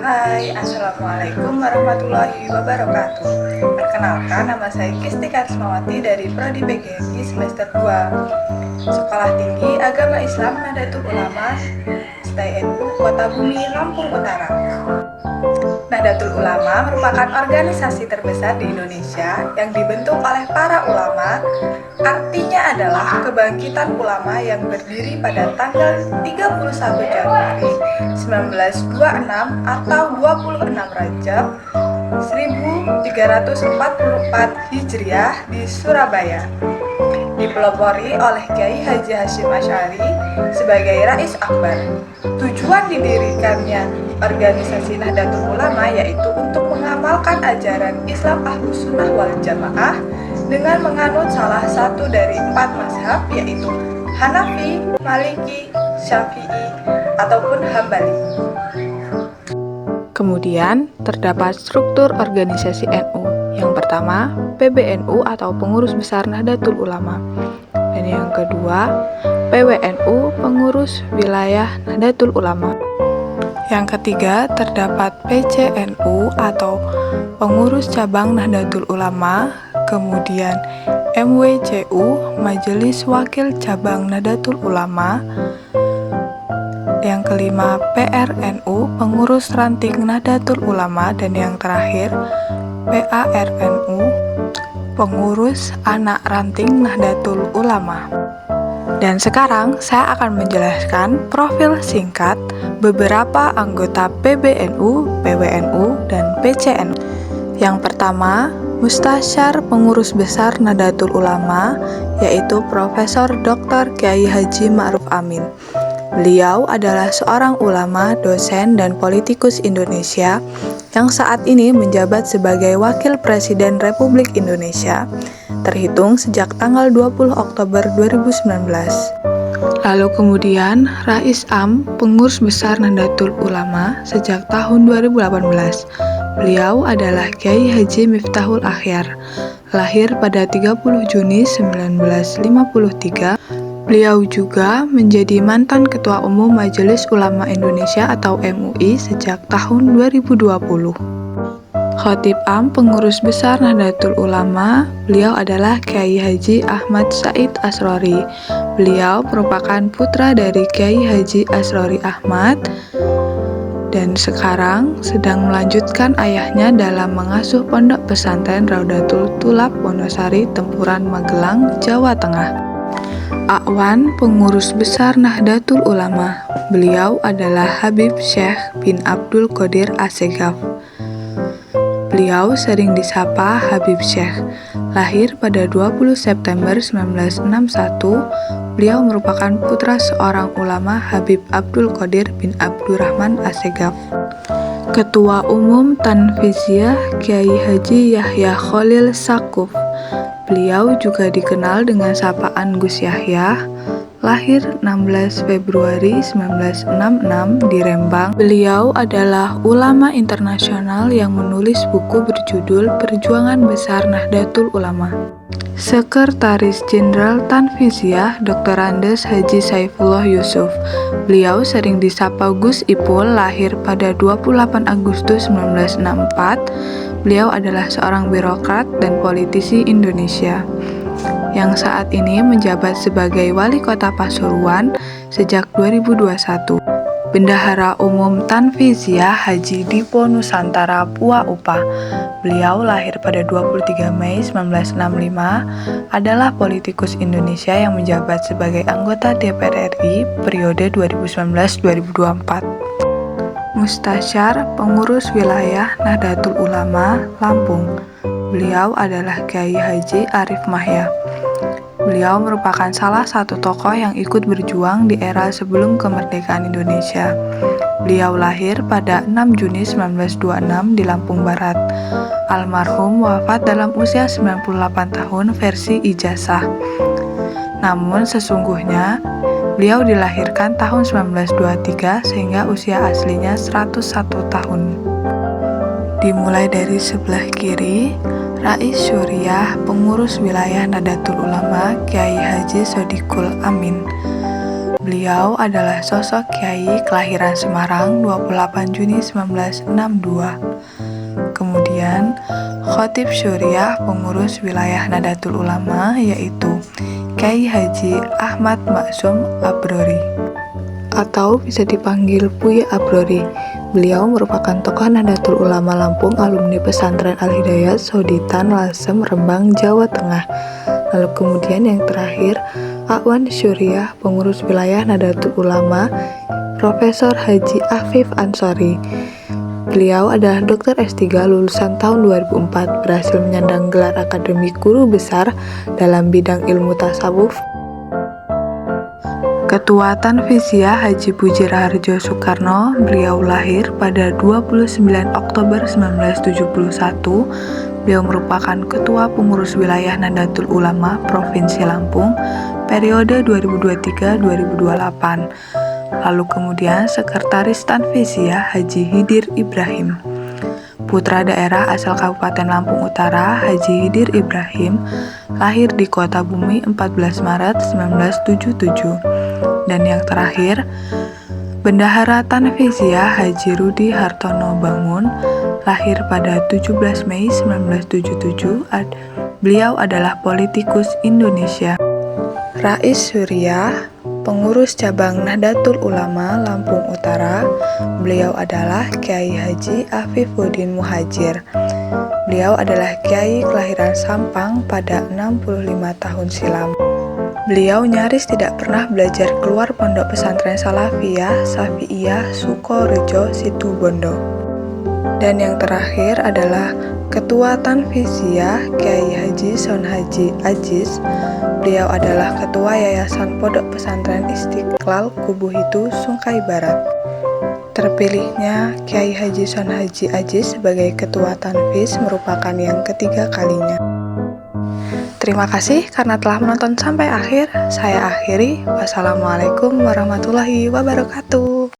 Hai, Assalamualaikum warahmatullahi wabarakatuh. Perkenalkan, nama saya Kisti Karismawati dari Prodi PGMI semester 2, Sekolah Tinggi Agama Islam Nahdlatul Ulama STNU Kota Bumi, Lampung Utara. Nahdlatul Ulama merupakan organisasi terbesar di Indonesia yang dibentuk oleh para ulama. Artinya adalah kebangkitan ulama yang berdiri pada tanggal 31 Januari 1926 atau 26 Rajab 1344 Hijriah di Surabaya. Dipelopori oleh Kiai Haji Hasyim Asy'ari sebagai Rais Akbar. Tujuan didirikannya organisasi Nahdlatul Ulama yaitu untuk mengamalkan ajaran Islam Ahlus Sunnah wal Jamaah dengan menganut salah satu dari 4 mazhab yaitu Hanafi, Maliki, Syafi'i, ataupun Hambali. Kemudian terdapat struktur organisasi NU. Yang pertama, PBNU atau Pengurus Besar Nahdlatul Ulama. Dan yang kedua, PWNU, Pengurus Wilayah Nahdlatul Ulama. Yang ketiga, terdapat PCNU atau Pengurus Cabang Nahdlatul Ulama. Kemudian MWCU, Majelis Wakil Cabang Nahdlatul Ulama. Yang kelima, PRNU, Pengurus Ranting Nahdlatul Ulama. Dan yang terakhir, PARNU, Pengurus Anak Ranting Nahdlatul Ulama. Dan sekarang saya akan menjelaskan profil singkat beberapa anggota PBNU, PWNU, dan PCNU. Yang pertama, Mustasyar Pengurus Besar Nahdlatul Ulama, yaitu Profesor Dr. Kiai Haji Ma'ruf Amin. Beliau adalah seorang ulama, dosen, dan politikus Indonesia yang saat ini menjabat sebagai Wakil Presiden Republik Indonesia, terhitung sejak tanggal 20 Oktober 2019. Lalu kemudian, Rais Am, Pengurus Besar Nahdlatul Ulama sejak tahun 2018. Beliau adalah Kiai Haji Miftahul Akhyar, lahir pada 30 Juni 1953. Beliau juga menjadi mantan Ketua Umum Majelis Ulama Indonesia atau MUI sejak tahun 2020. Khatib Am, Pengurus Besar Nahdlatul Ulama, beliau adalah Kiai Haji Ahmad Said Asrori. Beliau merupakan putra dari Kiai Haji Asrori Ahmad dan sekarang sedang melanjutkan ayahnya dalam mengasuh pondok pesantren Raudatul Tulab Wonosari, Tempuran, Magelang, Jawa Tengah. Akwan, Pengurus Besar Nahdlatul Ulama. Beliau adalah Habib Syekh bin Abdul Qadir Assegaf. Beliau sering disapa Habib Syekh. Lahir pada 20 September 1961, beliau merupakan putra seorang ulama Habib Abdul Qadir bin Abdurrahman Assegaf. Ketua Umum Tanfiziyah Kiai Haji Yahya Khalil Sakuf. Beliau juga dikenal dengan sapaan Gus Yahya. Lahir 16 Februari 1966 di Rembang. Beliau adalah ulama internasional yang menulis buku berjudul Perjuangan Besar Nahdlatul Ulama. Sekretaris Jenderal Tanfiziyah Dr. Andes Haji Saifullah Yusuf. Beliau sering disapa Gus Ipul, lahir pada 28 Agustus 1964. Beliau adalah seorang birokrat dan politisi Indonesia yang saat ini menjabat sebagai Wali Kota Pasuruan sejak 2021. Bendahara Umum Tanfiziyah Haji Dipo Nusantara Pua Upah. Beliau lahir pada 23 Mei 1965, adalah politikus Indonesia yang menjabat sebagai anggota DPR RI periode 2019-2024. Mustasyar Pengurus Wilayah Nahdlatul Ulama Lampung. Beliau adalah Kiai Haji Arif Mahya. Beliau merupakan salah satu tokoh yang ikut berjuang di era sebelum kemerdekaan Indonesia. Beliau lahir pada 6 Juni 1926 di Lampung Barat. Almarhum wafat dalam usia 98 tahun versi ijazah. Namun sesungguhnya beliau dilahirkan tahun 1923 sehingga usia aslinya 101 tahun. Dimulai dari sebelah kiri, Rais Syuriah Pengurus Wilayah Nahdlatul Ulama Kiai Haji Sodikul Amin. Beliau adalah sosok kiai kelahiran Semarang 28 Juni 1962. Kemudian, Khatib Syuriah pengurus wilayah Nahdlatul Ulama yaitu Kiai Haji Ahmad Maksum Abrori, atau bisa dipanggil Buya Abrori. Beliau merupakan tokoh Nahdlatul Ulama Lampung, alumni pesantren Al-Hidayat, Soditan, Lasem, Rembang, Jawa Tengah. Lalu kemudian yang terakhir, Akwan Syuriah, pengurus wilayah Nahdlatul Ulama, Profesor Haji Afif Ansori. Beliau adalah Dr. S3 lulusan tahun 2004, berhasil menyandang gelar akademik guru besar dalam bidang ilmu tasawuf. Ketua Tanfiziyah Haji Puji Raharjo Soekarno, beliau lahir pada 29 Oktober 1971. Beliau merupakan Ketua Pengurus Wilayah Nahdlatul Ulama Provinsi Lampung periode 2023-2028. Lalu kemudian Sekretaris Tanfiziyah Haji Hidir Ibrahim. Putra daerah asal Kabupaten Lampung Utara, Haji Hidir Ibrahim, lahir di Kota Bumi 14 Maret 1977. Dan yang terakhir, Bendahara Tanfiziyah Haji Rudi Hartono Bangun, lahir pada 17 Mei 1977. Beliau adalah politikus Indonesia. Rais Syuriah, pengurus cabang Nahdlatul Ulama Lampung Utara, beliau adalah Kiai Haji Afifuddin Muhajir. Beliau adalah Kiai kelahiran Sampang pada 65 tahun silam. Beliau nyaris tidak pernah belajar keluar pondok pesantren Salafiyah, Safi'iyah, Sukorejo, Situbondo. Dan yang terakhir adalah Ketua Tanfiziyah Kiai Haji Son Haji Ajiz. Beliau adalah Ketua Yayasan Pondok Pesantren Istiqlal Kubuhitu, Sungkai Barat. Terpilihnya Kiai Haji Son Haji Ajiz sebagai Ketua Tanfiz merupakan yang ketiga kalinya. Terima kasih karena telah menonton sampai akhir. Saya akhiri. Wassalamualaikum warahmatullahi wabarakatuh.